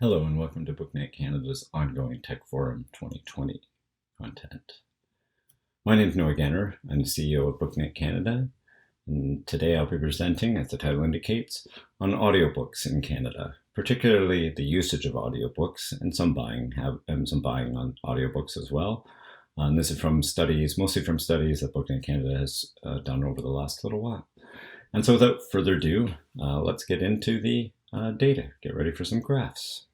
Hello and welcome to BookNet Canada's ongoing Tech Forum 2020 content. My name is Noah Ganner. I'm the CEO of BookNet Canada, and today I'll be presenting, as the title indicates, on audiobooks in Canada, particularly the usage of audiobooks and some buying on audiobooks as well. And this is from studies, mostly from studies that BookNet Canada has done over the last little while. And so without further ado, let's get into the data. Get ready for some graphs.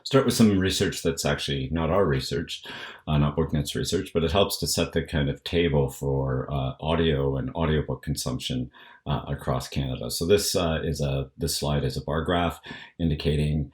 Start with some research that's actually not our research, not BookNet's research, but it helps to set the kind of table for audio and audiobook consumption across Canada. So this slide is a bar graph indicating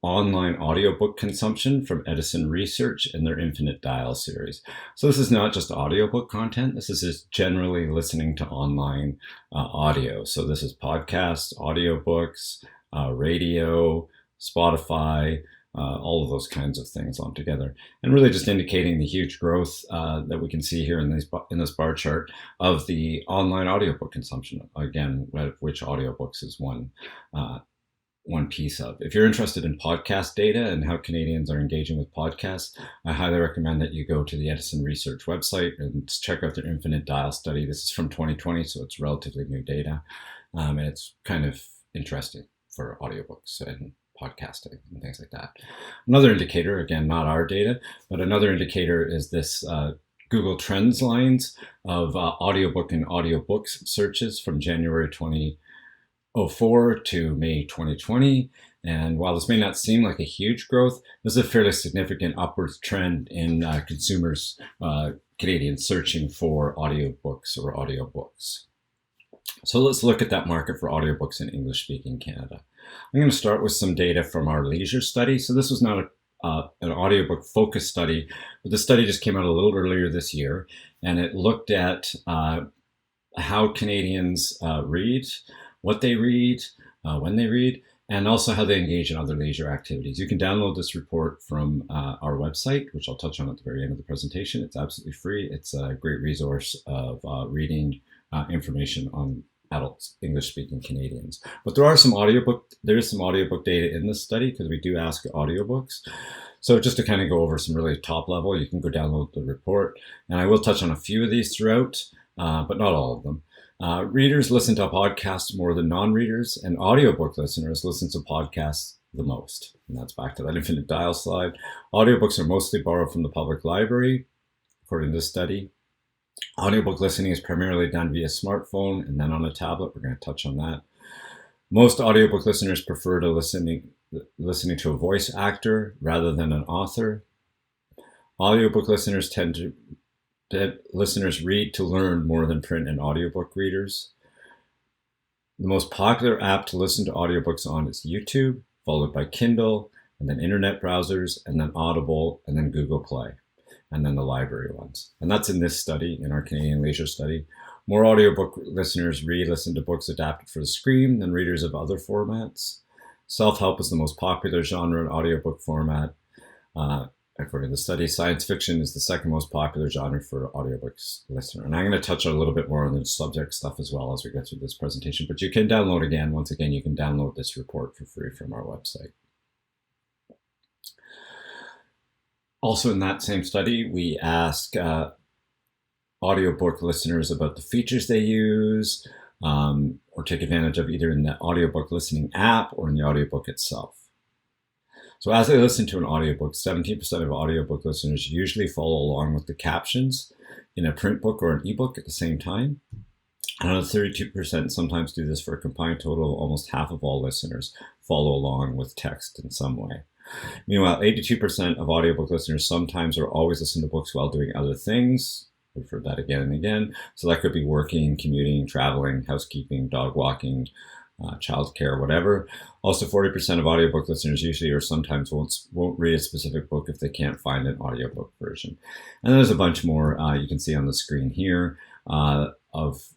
online audiobook consumption from Edison Research in their Infinite Dial series. So this is not just audiobook content. This is just generally listening to online audio. So this is podcasts, audiobooks, radio, Spotify, all of those kinds of things all together, and really just indicating the huge growth that we can see here in this bar chart of the online audiobook consumption. Again, which audiobooks is one piece of. If you're interested in podcast data and how Canadians are engaging with podcasts, I highly recommend that you go to the Edison Research website and check out their Infinite Dial study. This is from 2020, so it's relatively new data, and it's kind of interesting for audiobooks and podcasting and things like that. Another indicator, again, not our data, but another indicator is this Google Trends lines of audiobook and audiobooks searches from January 2004 to May 2020. And while this may not seem like a huge growth, this is a fairly significant upward trend in consumers, Canadians searching for audiobooks or audiobooks. So let's look at that market for audiobooks in English-speaking Canada. I'm going to start with some data from our leisure study. So this was not an audiobook focused study, but the study just came out a little earlier this year, and it looked at how Canadians read, what they read, when they read, and also how they engage in other leisure activities. You can download this report from our website, which I'll touch on at the very end of the presentation. It's absolutely free. It's a great resource of reading information on adults, English-speaking Canadians. But there is some audiobook data in this study because we do ask audiobooks. So just to kind of go over some really top level, you can go download the report. And I will touch on a few of these throughout, but not all of them. Readers listen to podcasts more than non-readers, and audiobook listeners listen to podcasts the most. And that's back to that Infinite Dial slide. Audiobooks are mostly borrowed from the public library, according to this study. Audiobook listening is primarily done via smartphone and then on a tablet. We're going to touch on that. Most audiobook listeners prefer to listening to a voice actor rather than an author. Audiobook listeners listeners read to learn more than print and audiobook readers. The most popular app to listen to audiobooks on is YouTube, followed by Kindle, and then internet browsers, and then Audible, and then Google Play, and then the library ones. And that's in this study, in our Canadian leisure study. More audiobook listeners listen to books adapted for the screen than readers of other formats. Self-help is the most popular genre in audiobook format. According to the study, science fiction is the second most popular genre for audiobooks listener. And I'm going to touch a little bit more on the subject stuff as well as we go through this presentation. But you can download you can download this report for free from our website. Also in that same study, we ask audiobook listeners about the features they use or take advantage of either in the audiobook listening app or in the audiobook itself. So as they listen to an audiobook, 17% of audiobook listeners usually follow along with the captions in a print book or an ebook at the same time. Another 32% sometimes do this for a combined total of almost half of all listeners follow along with text in some way. Meanwhile, 82% of audiobook listeners sometimes or always listen to books while doing other things. We've heard that again and again. So that could be working, commuting, traveling, housekeeping, dog walking, childcare, whatever. Also, 40% of audiobook listeners usually or sometimes won't read a specific book if they can't find an audiobook version. And there's a bunch more you can see on the screen here of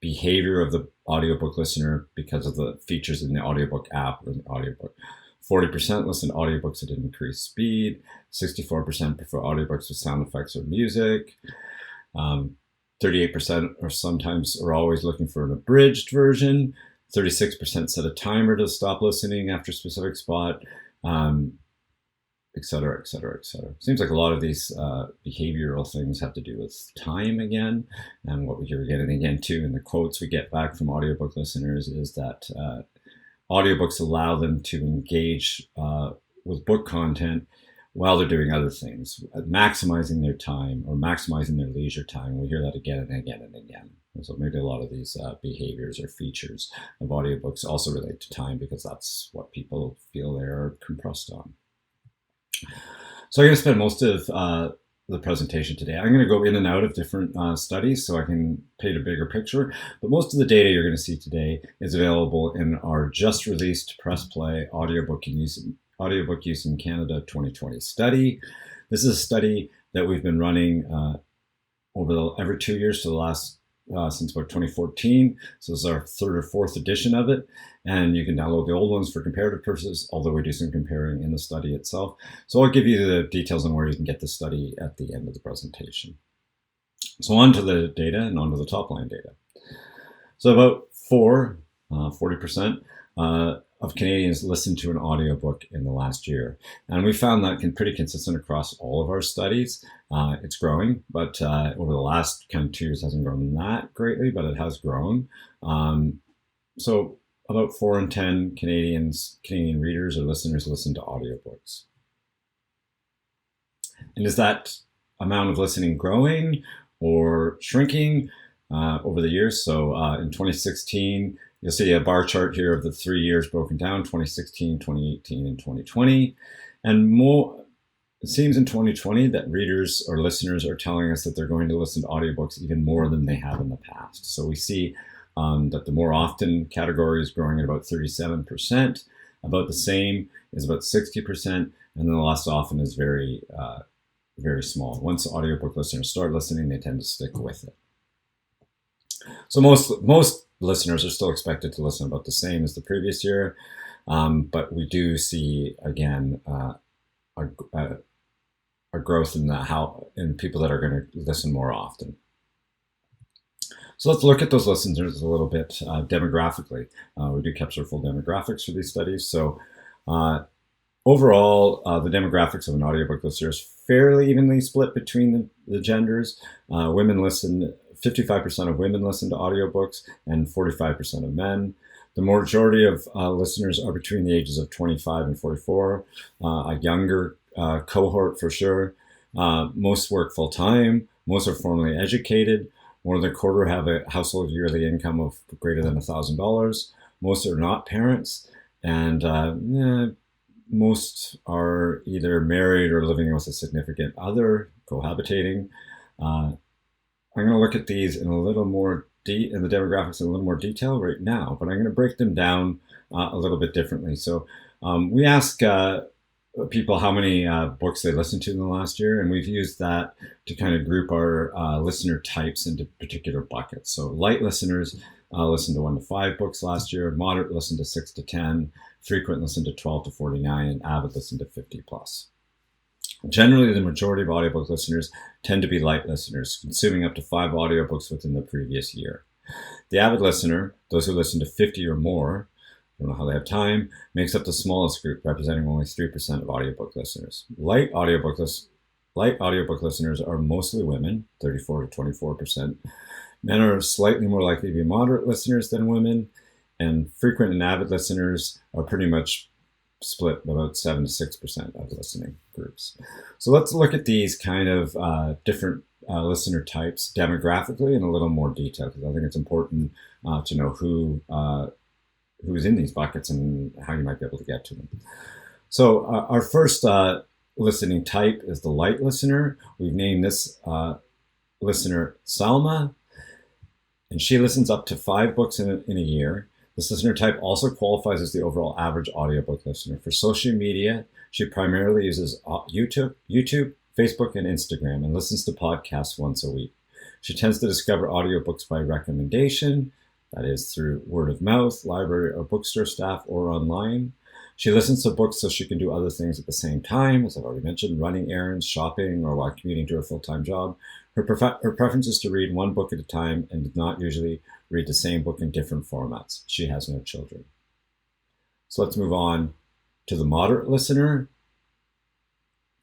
behavior of the audiobook listener because of the features in the audiobook app or the audiobook. 40% listen to audiobooks at an increased speed. 64% prefer audiobooks with sound effects or music. 38% are sometimes or always looking for an abridged version. 36% set a timer to stop listening after a specific spot, et cetera, et cetera, et cetera. Seems like a lot of these behavioral things have to do with time again. And what we're getting again too in the quotes we get back from audiobook listeners is that audiobooks allow them to engage with book content while they're doing other things, maximizing their time or maximizing their leisure time. We hear that again and again and again. And so maybe a lot of these behaviors or features of audiobooks also relate to time, because that's what people feel they're compressed on. So I'm going to spend most of the presentation today. I'm going to go in and out of different studies so I can paint a bigger picture. But most of the data you're going to see today is available in our just released Press Play Audiobook Use in Canada 2020 study. This is a study that we've been running every 2 years for the last since about 2014. So this is our third or fourth edition of it. And you can download the old ones for comparative purposes, although we do some comparing in the study itself. So I'll give you the details on where you can get the study at the end of the presentation. So on to the data and on to the top line data. So about 40% of Canadians listened to an audiobook in the last year. And we found that pretty consistent across all of our studies. It's growing, but over the last 2 years hasn't grown that greatly, but it has grown. So about 4 in 10 Canadian readers or listeners listen to audiobooks. And is that amount of listening growing or shrinking over the years? So in 2016, you'll see a bar chart here of the 3 years broken down, 2016, 2018, and 2020. And it seems in 2020 that readers or listeners are telling us that they're going to listen to audiobooks even more than they have in the past. So we see that the more often category is growing at about 37%, about the same is about 60%, and then the less often is very, very small. Once audiobook listeners start listening, they tend to stick with it. So most listeners are still expected to listen about the same as the previous year, but we do see again a growth in people that are going to listen more often. So let's look at those listeners a little bit demographically. We do capture full demographics for these studies. So overall, the demographics of an audiobook listener is fairly evenly split between the genders. 55% of women listen to audiobooks and 45% of men. The majority of listeners are between the ages of 25 and 44, a younger cohort for sure. Most work full-time. Most are formally educated. More than a quarter have a household yearly income of greater than $1,000. Most are not parents, and most are either married or living with a significant other, cohabitating. I'm going to look at these in a little more in the demographics in a little more detail right now, but I'm going to break them down a little bit differently. So we ask people how many books they listened to in the last year, and we've used that to kind of group our listener types into particular buckets. So light listeners listened to 1 to 5 books last year, moderate listened to 6 to 10, frequent listened to 12 to 49, and avid listened to 50 plus. Generally, the majority of audiobook listeners tend to be light listeners, consuming up to 5 audiobooks within the previous year. The avid listener, those who listen to 50 or more, don't know how they have time, makes up the smallest group, representing only 3% of audiobook listeners. Light audiobook listeners are mostly women, 34 to 24%. Men are slightly more likely to be moderate listeners than women, and frequent and avid listeners are pretty much split about 7 to 6% of listening groups. So let's look at these kind of different listener types demographically in a little more detail, because I think it's important to know who's in these buckets and how you might be able to get to them. So our first listening type is the light listener. We've named this listener Salma, and she listens up to 5 books in a year. This listener type also qualifies as the overall average audiobook listener. For social media, she primarily uses YouTube, Facebook, and Instagram, and listens to podcasts once a week. She tends to discover audiobooks by recommendation, that is through word of mouth, library or bookstore staff, or online. She listens to books so she can do other things at the same time, as I've already mentioned, running errands, shopping, or while commuting to her full-time job. Her preference is to read one book at a time and does not usually read the same book in different formats. She has no children. So let's move on to the moderate listener,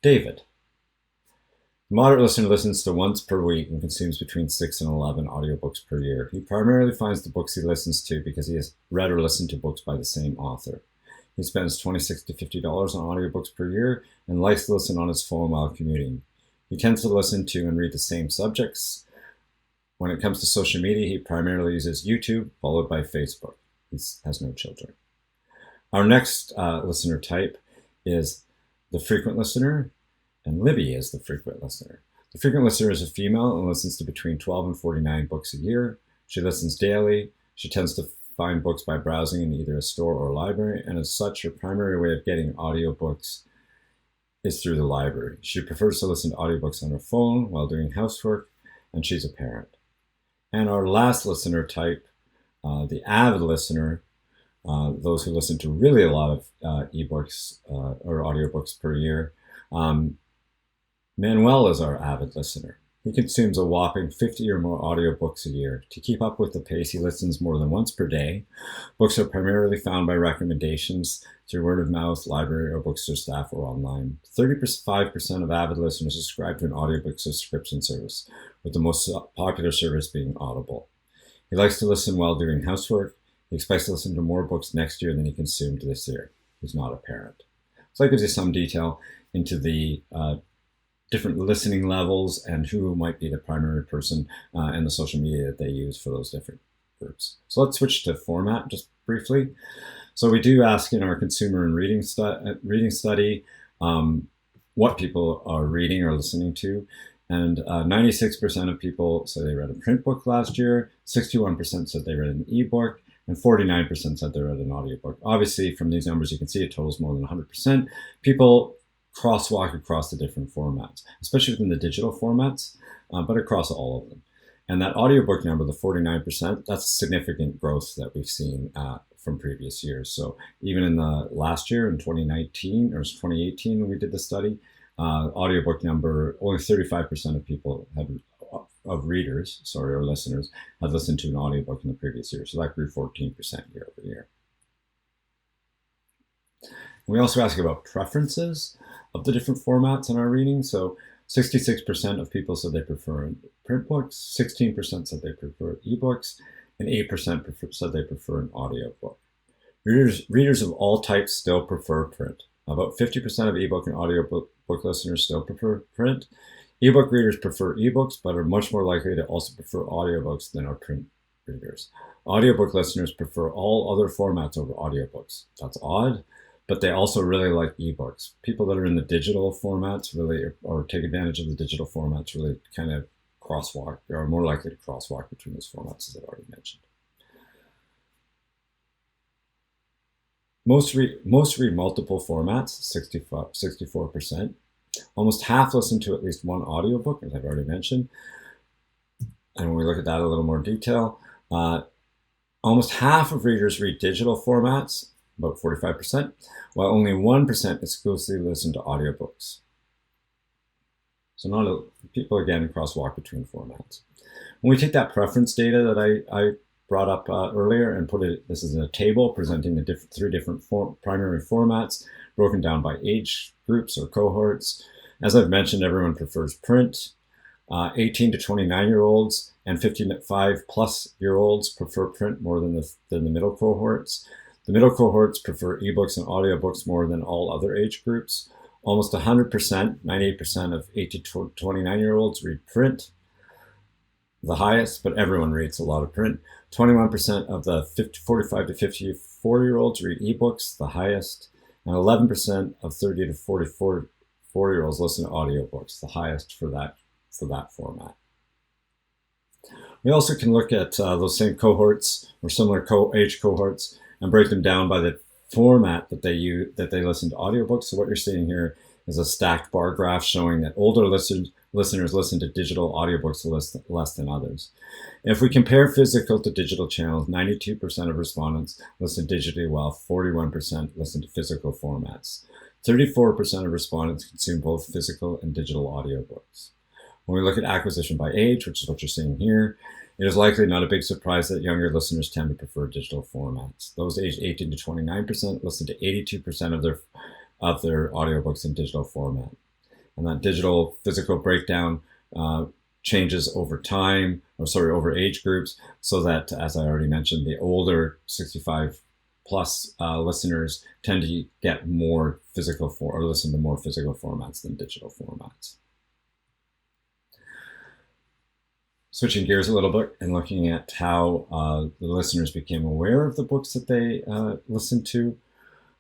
David. The moderate listener listens to once per week and consumes between 6 and 11 audiobooks per year. He primarily finds the books he listens to because he has read or listened to books by the same author. He spends $26 to $50 on audiobooks per year and likes to listen on his phone while commuting. He tends to listen to and read the same subjects. When it comes to social media, he primarily uses YouTube, followed by Facebook. He has no children. Our next listener type is the frequent listener, and Libby is the frequent listener. The frequent listener is a female and listens to between 12 and 49 books a year. She listens daily. She tends to find books by browsing in either a store or a library, and as such, her primary way of getting audiobooks is through the library. She prefers to listen to audiobooks on her phone while doing housework, and she's a parent. And our last listener type, the avid listener, those who listen to really a lot of ebooks or audiobooks per year. Manuel is our avid listener. He consumes a whopping 50 or more audiobooks a year. To keep up with the pace, he listens more than once per day. Books are primarily found by recommendations through word of mouth, library, or bookstore staff, or online. 35% of avid listeners subscribe to an audiobook subscription service, with the most popular service being Audible. He likes to listen while doing housework. He expects to listen to more books next year than he consumed this year. He's not a parent. So that gives you some detail into the different listening levels and who might be the primary person and the social media that they use for those different groups. So let's switch to format just briefly. So we do ask in our consumer and reading study what people are reading or listening to. And 96% of people say they read a print book last year, 61% said they read an ebook, and 49% said they read an audiobook. Obviously, from these numbers, you can see it totals more than 100%. People crosswalk across the different formats, especially within the digital formats, but across all of them. And that audiobook number, the 49%, that's significant growth that we've seen from previous years. So even in the last year, in 2019 or 2018, when we did the study, audiobook number, only 35% of people or listeners had listened to an audiobook in the previous year. So that grew 14% year over year. We also ask about preferences of the different formats in our reading. So 66% of people said they prefer print books, 16% said they prefer ebooks, and 8% said they prefer an audiobook. Readers of all types still prefer print. About 50% of ebook and audiobook listeners still prefer print. Ebook readers prefer ebooks, but are much more likely to also prefer audiobooks than our print readers. Audiobook listeners prefer all other formats over audiobooks. That's odd, but they also really like ebooks. People that are in the digital formats really, or take advantage of the digital formats, really kind of crosswalk, or are more likely to crosswalk between those formats, as I've already mentioned. Most read multiple formats, 64%. Almost half listen to at least one audiobook, as I've already mentioned. And when we look at that in a little more detail, almost half of readers read digital formats, about 45%, while only 1% exclusively listen to audiobooks. So people, again, crosswalk between formats. When we take that preference data that I brought up earlier and this is a table presenting the three different primary formats broken down by age groups or cohorts. As I've mentioned, everyone prefers print. 18 to 29-year-olds and 55-plus-year-olds prefer print more than the middle cohorts. The middle cohorts prefer ebooks and audiobooks more than all other age groups. Almost 100%, 98% of 18 to 29-year-olds read print, the highest, but everyone reads a lot of print. 21% of the 45 to 54-year-olds read ebooks, the highest, and 11% of 30 to 44-year-olds listen to audiobooks, the highest for that format. We also can look at those same cohorts or similar age cohorts and break them down by the format that they listen to audiobooks. So what you're seeing here is a stacked bar graph showing that older listeners listen to digital audiobooks less than others. If we compare physical to digital channels, 92% of respondents listen digitally, while 41% listen to physical formats. 34% of respondents consume both physical and digital audiobooks. When we look at acquisition by age, which is what you're seeing here, it is likely not a big surprise that younger listeners tend to prefer digital formats. Those aged 18 to 29% listen to 82% of their audiobooks in digital format. And that digital physical breakdown changes over time, over age groups, so that, as I already mentioned, the older 65 plus listeners tend to get more physical or listen to more physical formats than digital formats. Switching gears a little bit and looking at how the listeners became aware of the books that they listened to.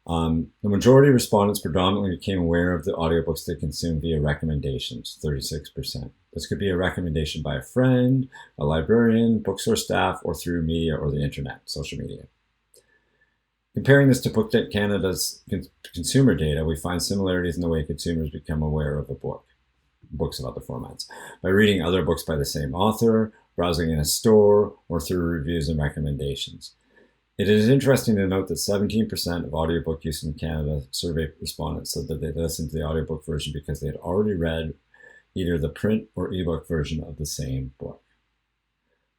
The majority of respondents predominantly became aware of the audiobooks they consumed via recommendations, 36%. This could be a recommendation by a friend, a librarian, bookstore staff, or through media or the internet, social media. Comparing this to BookNet Canada's consumer data, we find similarities in the way consumers become aware of a book, books of other formats, by reading other books by the same author, browsing in a store, or through reviews and recommendations. It is interesting to note that 17% of audiobook use in Canada survey respondents said that they listened to the audiobook version because they had already read either the print or ebook version of the same book.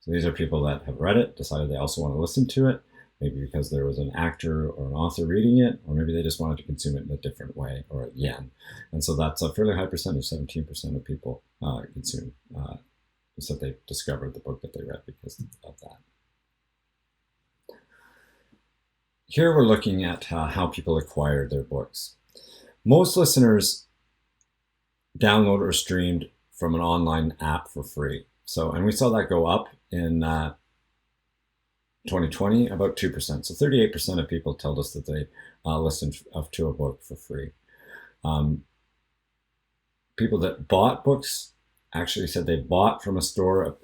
So these are people that have read it, decided they also want to listen to it, maybe because there was an actor or an author reading it, or maybe they just wanted to consume it in a different way or again. And so that's a fairly high percentage, 17% of people consume, said they discovered the book that they read because of that. Here we're looking at how people acquired their books. Most listeners download or streamed from an online app for free. And we saw that go up in 2020, about 2%. So 38% of people told us that they listened to a book for free. People that bought books actually said they bought from a store,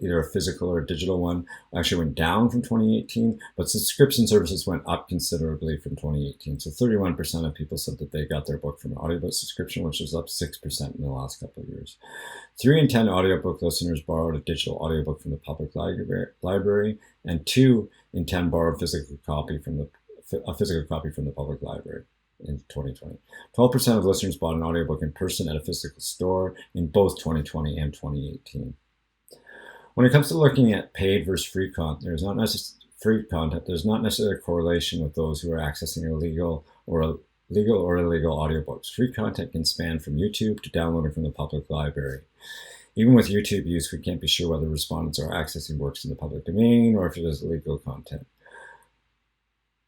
either a physical or a digital one, actually went down from 2018, but subscription services went up considerably from 2018. So 31% of people said that they got their book from an audiobook subscription, which is up 6% in the last couple of years. 3 in 10 audiobook listeners borrowed a digital audiobook from the public library, and 2 in 10 borrowed a physical copy from the public library in 2020. 12% of listeners bought an audiobook in person at a physical store in both 2020 and 2018. When it comes to looking at paid versus free content, there's not necessarily a correlation with those who are accessing illegal or illegal audiobooks. Free content can span from YouTube to downloading from the public library. Even with YouTube use, we can't be sure whether respondents are accessing works in the public domain or if it is illegal content.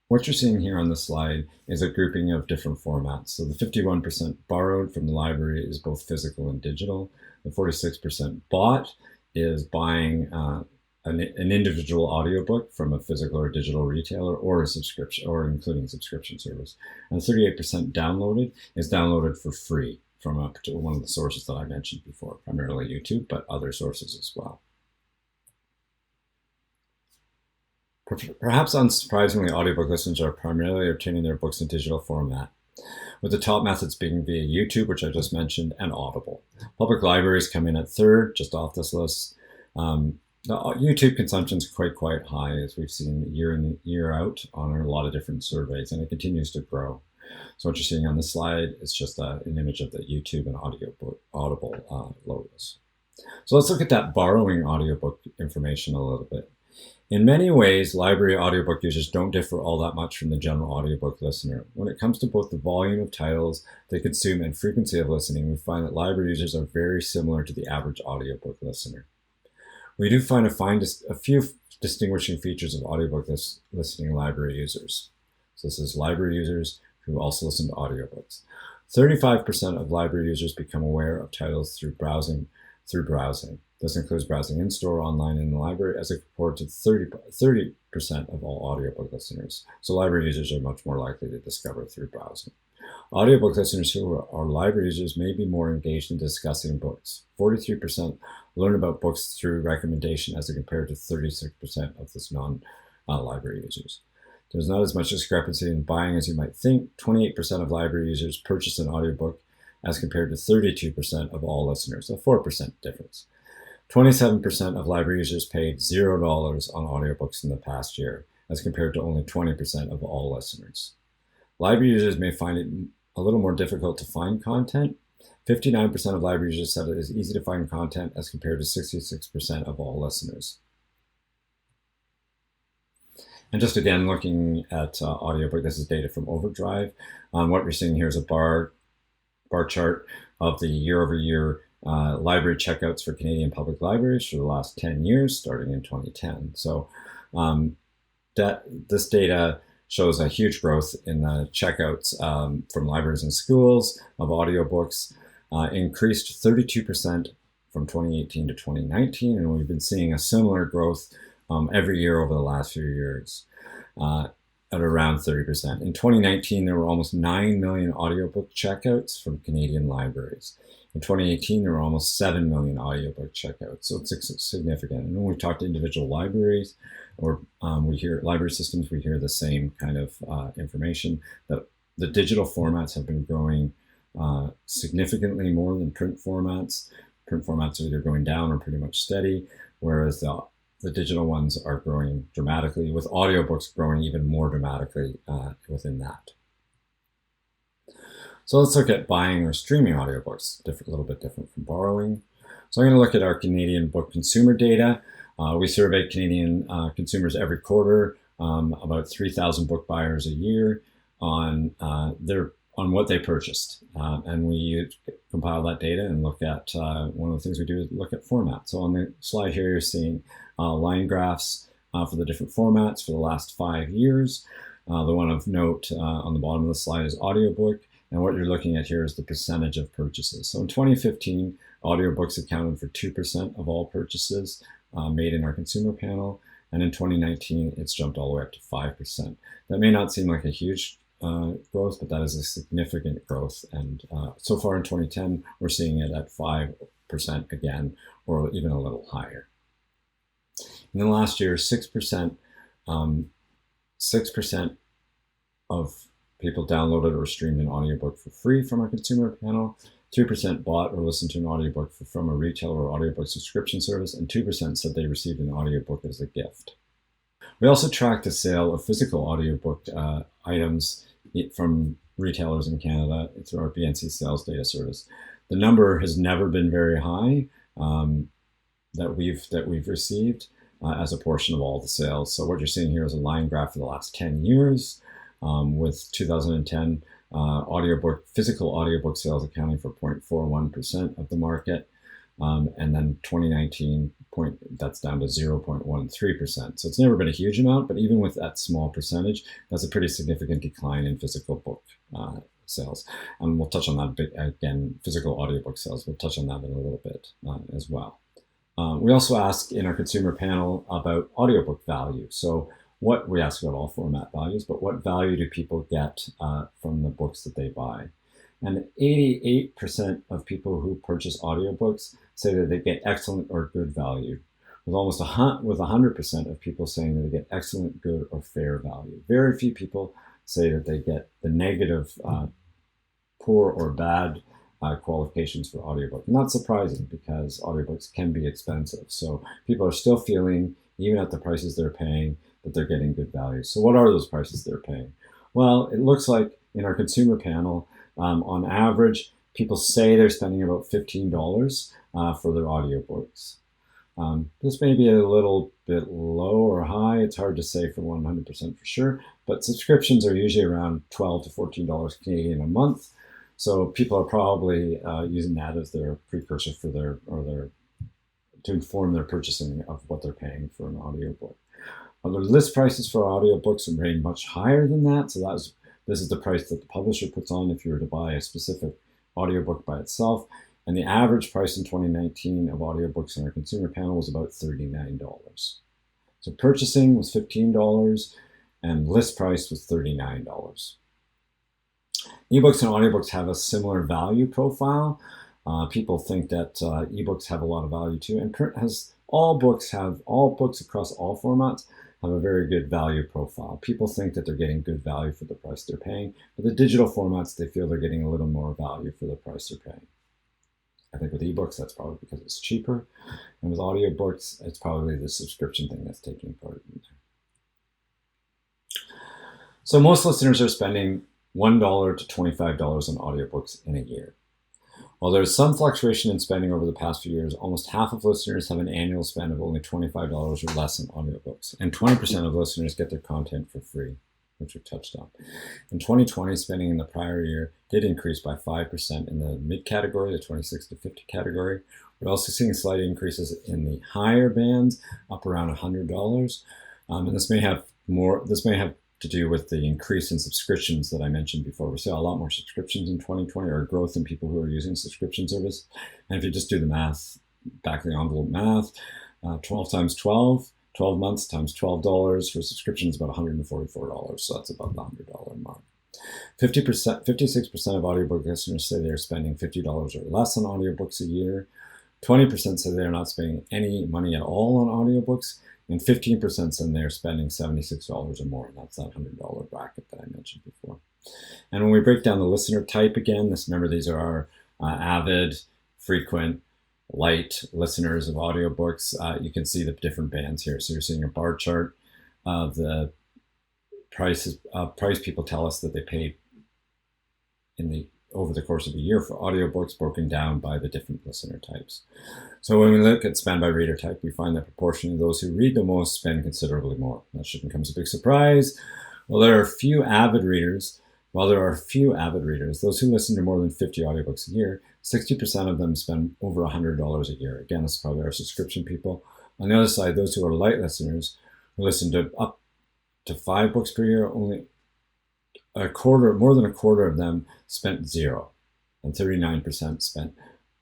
What you're seeing here on the slide is a grouping of different formats. So the 51% borrowed from the library is both physical and digital. The 46% bought is buying an individual audiobook from a physical or digital retailer or a subscription, or including subscription service. And 38% downloaded is downloaded for free from one of the sources that I mentioned before, primarily YouTube, but other sources as well. Perhaps unsurprisingly, audiobook listeners are primarily obtaining their books in digital format, with the top methods being via YouTube, which I just mentioned, and Audible. Public libraries come in at third, just off this list. The YouTube consumption is quite high, as we've seen year in year out on a lot of different surveys, and it continues to grow. So what you're seeing on this slide is just an image of the YouTube and Audible logos. So let's look at that borrowing audiobook information a little bit. In many ways, library audiobook users don't differ all that much from the general audiobook listener. When it comes to both the volume of titles they consume and frequency of listening, we find that library users are very similar to the average audiobook listener. We do find a few distinguishing features of audiobook listening library users. So this is library users who also listen to audiobooks. 35% of library users become aware of titles through browsing. This includes browsing in-store, online, and in the library, as compared to 30% of all audiobook listeners. So library users are much more likely to discover through browsing. Audiobook listeners who are library users may be more engaged in discussing books. 43% learn about books through recommendation, as compared to 36% of those non-library users. There's not as much discrepancy in buying as you might think. 28% of library users purchase an audiobook, as compared to 32% of all listeners, a 4% difference. 27% of library users paid $0 on audiobooks in the past year, as compared to only 20% of all listeners. Library users may find it a little more difficult to find content, 59% of library users said it is easy to find content as compared to 66% of all listeners. And just again, looking at audiobook, this is data from Overdrive. What we're seeing here is a bar chart of the year-over-year library checkouts for Canadian public libraries for the last 10 years, starting in 2010. So this data shows a huge growth in the checkouts from libraries and schools of audiobooks, increased 32% from 2018 to 2019, and we've been seeing a similar growth every year over the last few years at around 30%. In 2019, there were almost 9 million audiobook checkouts from Canadian libraries. In 2018, there were almost 7 million audiobook checkouts, so it's significant. And when we talk to individual libraries or we hear library systems, we hear the same kind of information, that the digital formats have been growing significantly more than print formats. Print formats are either going down or pretty much steady, whereas the digital ones are growing dramatically, with audiobooks growing even more dramatically within that. So let's look at buying or streaming audiobooks, a little bit different from borrowing. So I'm going to look at our Canadian book consumer data. We survey Canadian consumers every quarter, about 3,000 book buyers a year, on what they purchased. And we compile that data and look at, one of the things we do is look at format. So on the slide here, you're seeing line graphs for the different formats for the last 5 years. The one of note on the bottom of the slide is audiobook. And what you're looking at here is the percentage of purchases. So in 2015, audiobooks accounted for 2% of all purchases made in our consumer panel. And in 2019, it's jumped all the way up to 5%. That may not seem like a huge growth, but that is a significant growth. And so far in 2010, we're seeing it at 5% again, or even a little higher. In the last year, 6% of people downloaded or streamed an audiobook for free from our consumer panel. 3% bought or listened to an audiobook from a retailer or audiobook subscription service, and 2% said they received an audiobook as a gift. We also track the sale of physical audiobook items from retailers in Canada through our BNC sales data service. The number has never been very high that we've received as a portion of all the sales. So what you're seeing here is a line graph for the last 10 years, with 2010 physical audiobook sales accounting for 0.41% of the market, and then 2019 that's down to 0.13%. So it's never been a huge amount, but even with that small percentage, that's a pretty significant decline in physical book sales. And we'll touch on that a bit again. Physical audiobook sales, we'll touch on that in a little bit as well. We also ask in our consumer panel about audiobook value. So we ask about all format values, but what value do people get from the books that they buy? And 88% of people who purchase audiobooks say that they get excellent or good value, with 100% of people saying that they get excellent, good, or fair value. Very few people say that they get the negative, poor or bad qualifications for audiobook. Not surprising, because audiobooks can be expensive. So people are still feeling, even at the prices they're paying, that they're getting good value. So what are those prices they're paying? Well, it looks like in our consumer panel, on average, people say they're spending about $15 for their audiobooks. This may be a little bit low or high. It's hard to say for 100% for sure, but subscriptions are usually around $12 to $14 Canadian a month. So people are probably using that as their precursor for to inform their purchasing of what they're paying for an audiobook. The list prices for audiobooks remain much higher than that. So this is the price that the publisher puts on if you were to buy a specific audiobook by itself. And the average price in 2019 of audiobooks in our consumer panel was about $39. So purchasing was $15 and list price was $39. Ebooks and audiobooks have a similar value profile. People think that ebooks have a lot of value too, and all books across all formats have a very good value profile. People think that they're getting good value for the price they're paying, but the digital formats, they feel they're getting a little more value for the price they're paying. I think with ebooks, that's probably because it's cheaper. And with audiobooks, it's probably the subscription thing that's taking part in there. So most listeners are spending $1 to $25 on audiobooks in a year. While there is some fluctuation in spending over the past few years, almost half of listeners have an annual spend of only $25 or less on audiobooks, and 20% of listeners get their content for free, which we touched on. In 2020, spending in the prior year did increase by 5% in the mid category, the 26 to 50 category. We're also seeing slight increases in the higher bands, up around $100. And this may have to do with the increase in subscriptions that I mentioned before. We saw a lot more subscriptions in 2020, or growth in people who are using subscription service. And if you just do the math, back of the envelope math, 12 times 12 months times $12 for subscription is about $144. So that's about the $100 mark. 56% of audiobook listeners say they're spending $50 or less on audiobooks a year. 20% say they're not spending any money at all on audiobooks. And 15% say they're spending $76 or more. And that's that $100 bracket that I mentioned before. And when we break down the listener type again, remember these are our avid, frequent, light listeners of audiobooks. You can see the different bands here. So you're seeing a bar chart of the price people tell us that they paid over the course of a year for audiobooks, broken down by the different listener types. So when we look at spend by reader type, we find that proportionally those who read the most spend considerably more. That shouldn't come as a big surprise. While there are few avid readers, those who listen to more than 50 audiobooks a year, 60% of them spend over $100 a year. Again, it's probably our subscription people. On the other side, those who are light listeners, who listen to up to 5 books per year, only more than a quarter of them spent $0, and 39% spent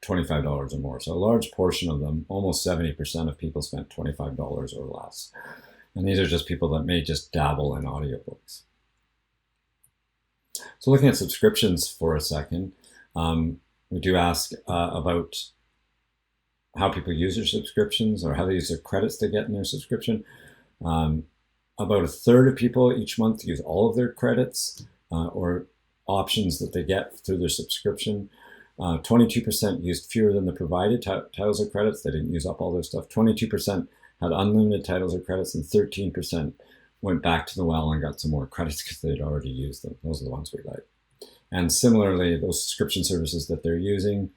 $25 or more. So a large portion of them, almost 70% of people, spent $25 or less. And these are just people that may just dabble in audiobooks. So looking at subscriptions for a second, we do ask about how people use their subscriptions, or how they use their credits they get in their subscription. About a third of people each month use all of their credits or options that they get through their subscription. 22% used fewer than the provided titles or credits. They didn't use up all their stuff. 22% had unlimited titles or credits, and 13% went back to the well and got some more credits because they'd already used them. Those are the ones we like. And similarly, those subscription services that they're using,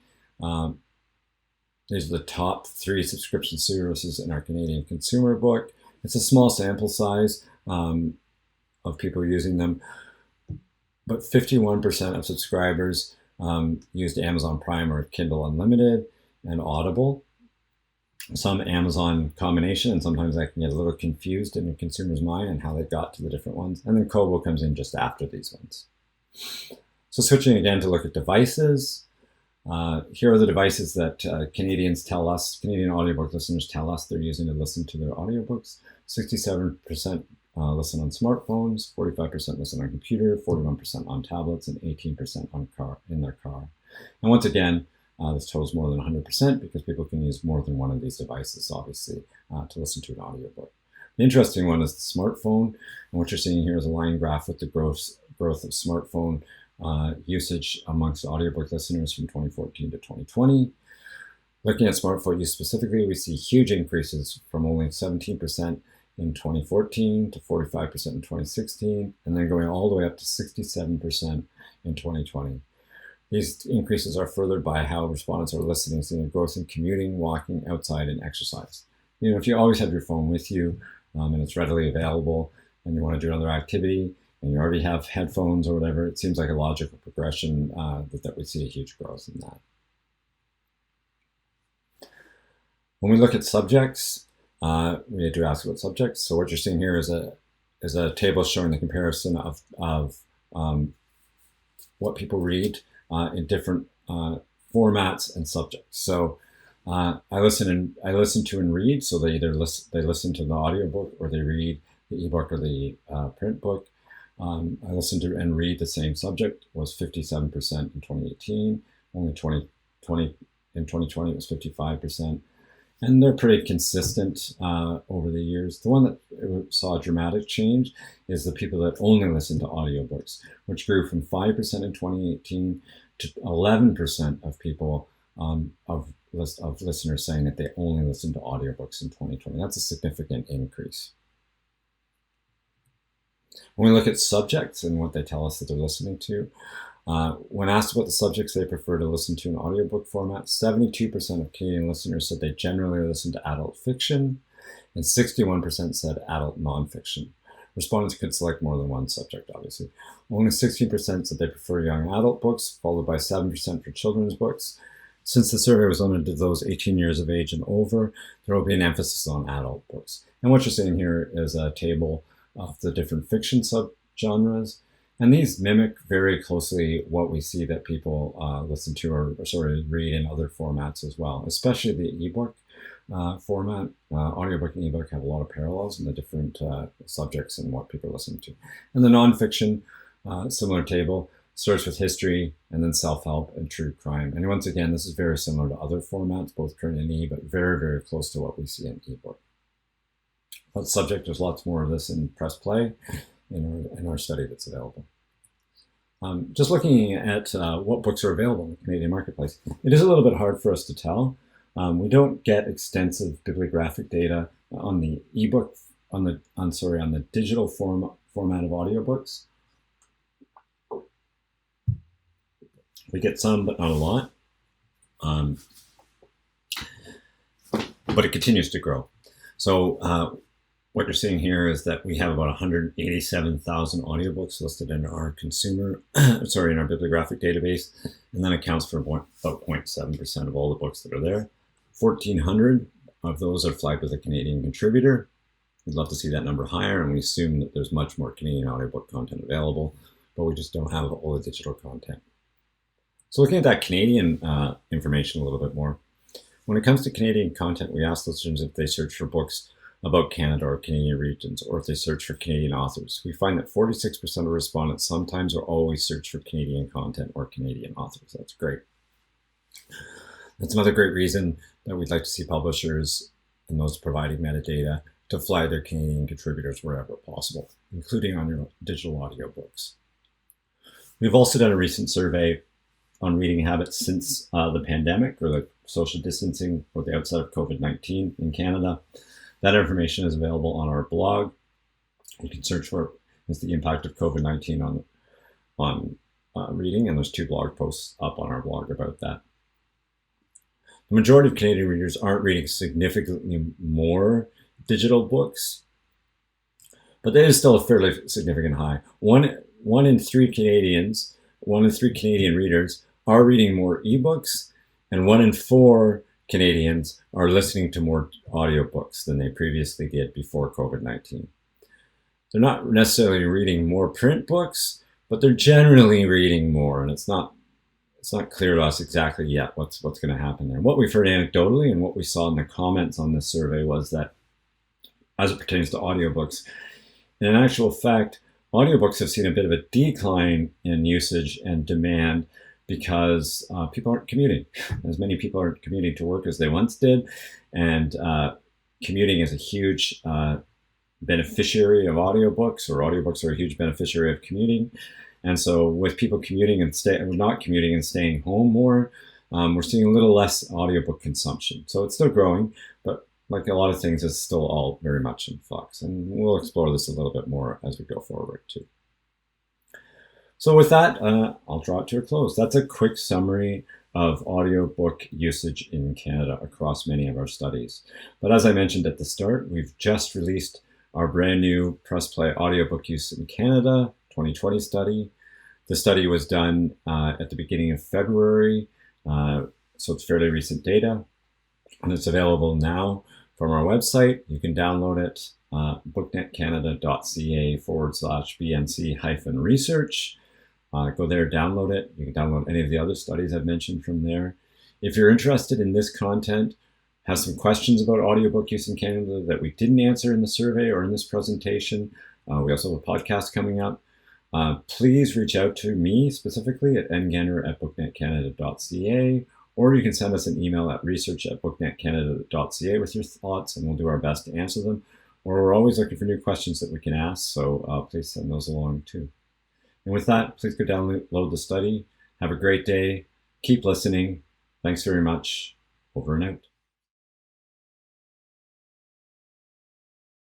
these are the top 3 subscription services in our Canadian consumer book. It's a small sample size of people using them, but 51% of subscribers used Amazon Prime or Kindle Unlimited and Audible. Some Amazon combination, and sometimes I can get a little confused in the consumer's mind and how they got to the different ones. And then Kobo comes in just after these ones. So switching again to look at devices. Here are the devices that Canadian audiobook listeners tell us they're using to listen to their audiobooks. 67% listen on smartphones, 45% listen on computer, 41% on tablets, and 18% in their car. And once again, this totals more than 100% because people can use more than one of these devices, obviously, to listen to an audiobook. The interesting one is the smartphone. And what you're seeing here is a line graph with the growth of smartphone usage amongst audiobook listeners from 2014 to 2020. Looking at smartphone use specifically, we see huge increases from only 17% in 2014 to 45% in 2016, and then going all the way up to 67% in 2020. These increases are furthered by how respondents are listening, seeing a growth in commuting, walking, outside, and exercise. If you always have your phone with you and it's readily available, and you want to do another activity, and you already have headphones or whatever, it seems like a logical progression that we see a huge growth in that. When we look at subjects, we do ask about subjects. So what you're seeing here is a table showing the comparison of what people read in different formats and subjects. So I listen to and read. So they listen to the audiobook, or they read the ebook or the print book. I listen to and read the same subject was 57% in 2018. Only in 2020 it was 55%. And they're pretty consistent over the years. The one that saw a dramatic change is the people that only listen to audiobooks, which grew from 5% in 2018 to 11% of people, of listeners saying that they only listen to audiobooks in 2020. That's a significant increase. When we look at subjects and what they tell us that they're listening to, When asked about the subjects they prefer to listen to in audiobook format, 72% of Canadian listeners said they generally listen to adult fiction, and 61% said adult nonfiction. Respondents could select more than one subject, obviously. Only 16% said they prefer young adult books, followed by 7% for children's books. Since the survey was limited to those 18 years of age and over, there will be an emphasis on adult books. And what you're seeing here is a table of the different fiction subgenres. And these mimic very closely what we see that people listen to or sort of read in other formats as well, especially the ebook format. Audiobook and ebook have a lot of parallels in the different subjects and what people listen to. And the nonfiction, similar table, starts with history and then self-help and true crime. And once again, this is very similar to other formats, both print and e, but very, very close to what we see in ebook. That subject, there's lots more of this in Press Play in our study that's available. Just looking at what books are available in the Canadian marketplace, it is a little bit hard for us to tell. We don't get extensive bibliographic data on the ebook, on the digital format of audiobooks. We get some, but not a lot. But it continues to grow. So what you're seeing here is that we have about 187,000 audiobooks listed in our in our bibliographic database, and that accounts for about 0.7% of all the books that are there. 1,400 of those are flagged as a Canadian contributor. We'd love to see that number higher, and we assume that there's much more Canadian audiobook content available, but we just don't have all the digital content. So looking at that Canadian information a little bit more, when it comes to Canadian content, we ask listeners if they search for books about Canada or Canadian regions, or if they search for Canadian authors. We find that 46% of respondents sometimes or always search for Canadian content or Canadian authors. That's great. That's another great reason that we'd like to see publishers and those providing metadata to flag their Canadian contributors wherever possible, including on your digital audiobooks. We've also done a recent survey on reading habits since the pandemic, or the social distancing or the outset of COVID-19 in Canada. That information is available on our blog. You can search for is the impact of COVID-19 on reading, and there's 2 blog posts up on our blog about that. The majority of Canadian readers aren't reading significantly more digital books, but that is still a fairly significant high. One in three Canadian readers are reading more ebooks, and 1 in 4 Canadians are listening to more audiobooks than they previously did before COVID-19. They're not necessarily reading more print books, but they're generally reading more, and it's not clear to us exactly yet what's going to happen there. What we've heard anecdotally and what we saw in the comments on this survey was that, as it pertains to audiobooks, in actual fact, audiobooks have seen a bit of a decline in usage and demand because people aren't commuting. As many people aren't commuting to work as they once did, and commuting is a huge beneficiary of audiobooks, or audiobooks are a huge beneficiary of commuting. And so with people commuting and not commuting and staying home more, we're seeing a little less audiobook consumption. So it's still growing, but like a lot of things, it's still all very much in flux. And we'll explore this a little bit more as we go forward too. So with that, I'll draw it to a close. That's a quick summary of audiobook usage in Canada across many of our studies. But as I mentioned at the start, we've just released our brand new Press Play audiobook use in Canada 2020 study. The study was done at the beginning of February, so it's fairly recent data, and it's available now from our website. You can download it, booknetcanada.ca/BNC-research. Go there, download it. You can download any of the other studies I've mentioned from there. If you're interested in this content, have some questions about audiobook use in Canada that we didn't answer in the survey or in this presentation, we also have a podcast coming up. Please reach out to me specifically at nganner@booknetcanada.ca, or you can send us an email at research@booknetcanada.ca with your thoughts, and we'll do our best to answer them. Or we're always looking for new questions that we can ask, so please send those along too. And with that, please go download the study. Have a great day. Keep listening. Thanks very much. Over and out.